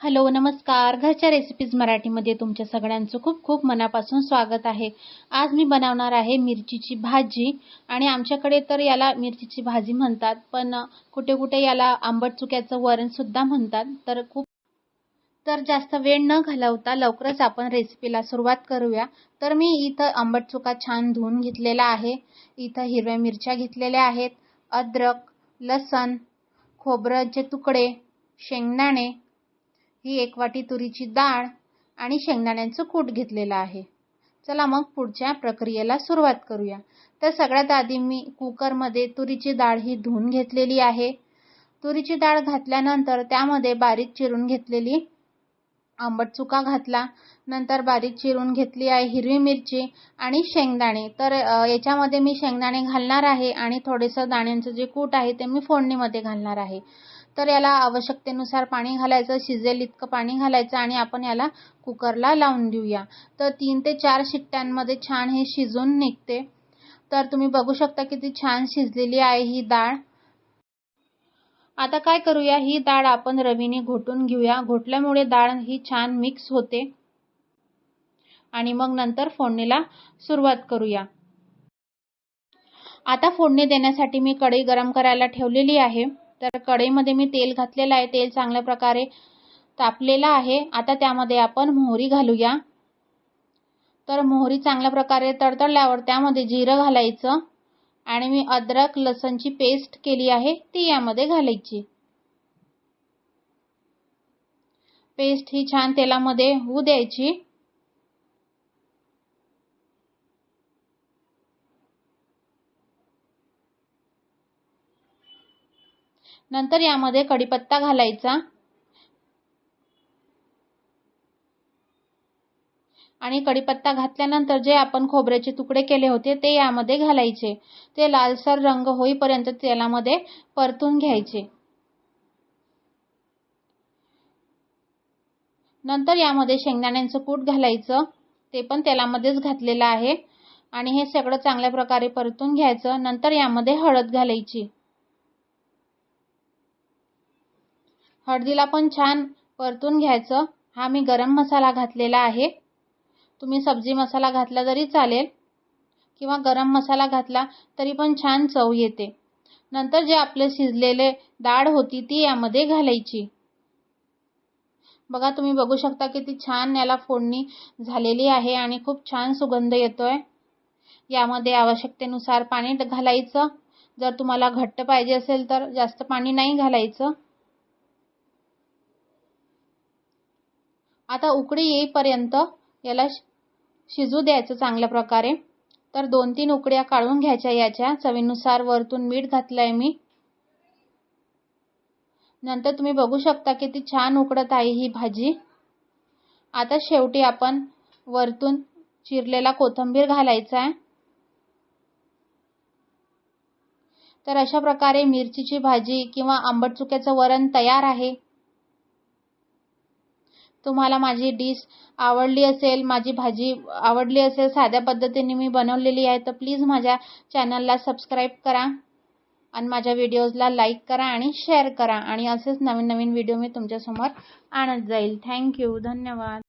Hello, नमस्कार. घरच्या recipes मराठीमध्ये तुमच्या सगळ्यांचं खूप खूप मनापासून स्वागत आहे. आज मी बनवणार आहे मिरचीची भाजी आणि आमच्याकडे तर याला मिरचीची भाजी म्हणतात, पण कुठे कुठे याला आंबट चुक्याचं वरणसुद्धा म्हणतात. तर जास्त वेळ न घालवता लवकरच आपण रेसिपीला सुरुवात करूया. तर मी इथं आंबट चुका छान धुवून घेतलेला आहे. इथं हिरव्या मिरच्या घेतलेल्या आहेत, अद्रक, लसण, खोबऱ्याचे तुकडे, शेंगदाणे, ही 1 वाटी तुरीची डाळ आणि शेंगदाण्यांचं कूट घेतलेलं आहे. चला मग पुढच्या प्रक्रियेला सुरुवात करूया. तर सगळ्यात आधी मी कुकरमध्ये तुरीची डाळ ही धुवून घेतलेली आहे. तुरीची डाळ घातल्यानंतर त्यामध्ये बारीक चिरून घेतलेली आंबट चुका घातला. नंतर बारीक चिरून घेतली आहे हिरवी मिरची आणि शेंगदाणे. तर याच्यामध्ये मी शेंगदाणे घालणार आहे आणि थोडेसं दाण्यांचं जे कूट आहे ते मी फोडणीमध्ये घालणार आहे. तर याला आवश्यकतेनुसार पाणी घालायचं, शिजेल इतकं पाणी घालायचं आणि आपण याला कुकरला लावून देऊया. तर 3 ते 4 शिट्ट्यांमध्ये छान हे शिजून निघते. तर तुम्ही बघू शकता किती छान शिजलेली आहे ही डाळ. आता काय करूया, ही डाळ आपण रवीने घोटून घेऊया. घोटल्यामुळे डाळ ही छान मिक्स होते आणि मग नंतर फोडणीला सुरुवात करूया. आता फोडणी देण्यासाठी मी कढई गरम करायला ठेवलेली आहे. तर कढईमध्ये मी तेल घातलेलं आहे. तेल चांगल्या प्रकारे तापलेलं आहे. आता त्यामध्ये आपण मोहरी घालूया. तर मोहरी चांगल्या प्रकारे तडतडल्यावर त्यामध्ये जिरं घालायचं आणि मी अद्रक लसणची पेस्ट केली आहे ती यामध्ये घालायची. पेस्ट ही छान तेलामध्ये होऊ द्यायची. नंतर यामध्ये कढीपत्ता घालायचा आणि कढीपत्ता घातल्यानंतर जे आपण खोबऱ्याचे तुकडे केले होते ते यामध्ये घालायचे. ते लालसर रंग होईपर्यंत तेलामध्ये परतून घ्यायचे. नंतर यामध्ये शेंगदाण्यांचं कूट घालायचं, ते पण तेलामध्येच घातलेलं आहे आणि हे सगळं चांगल्या प्रकारे परतून घ्यायचं. नंतर यामध्ये हळद घालायची. हळदीला पण छान परतून घ्यायचं. हा मी गरम मसाला घातलेला आहे. तुम्ही सब्जी मसाला घातला तरी चालेल किंवा गरम मसाला घातला तरी पण छान चव येते. नंतर जे आपले शिजलेले डाळ होती ती यामध्ये घालायची. बघा, तुम्ही बघू शकता किती छान याला फोडणी झालेली आहे आणि खूप छान सुगंध येतोय. यामध्ये आवश्यकतेनुसार पाणी घालायचं. जर तुम्हाला घट्ट पाहिजे असेल तर जास्त पाणी नाही घालायचं. आता उकळी येईपर्यंत याला शिजू द्यायचं चांगल्या प्रकारे. तर 2-3 उकळ्या काढून घ्यायच्या याच्या. चवीनुसार वरतून मीठ घातलंय मी. नंतर तुम्ही बघू शकता किती छान उकळत आहे ही भाजी. आता शेवटी आपण वरतून चिरलेला कोथिंबीर घालायचा आहे. तर अशा प्रकारे मिरचीची भाजी किंवा आंबट चुक्याचं वरण तयार आहे. तुम्हाला माझी डिश आवडली असेल, माझी भाजी आवडली असेल, साध्या पद्धतीने मी बनवलेली आहे, तर प्लीज माझ्या चॅनलला सबस्क्राईब करा आणि माझ्या व्हिडिओजला लाईक करा आणि शेअर करा आणि असेच नवीन नवीन व्हिडिओ मी तुमच्यासमोर आणत जाईल. थँक्यू. धन्यवाद.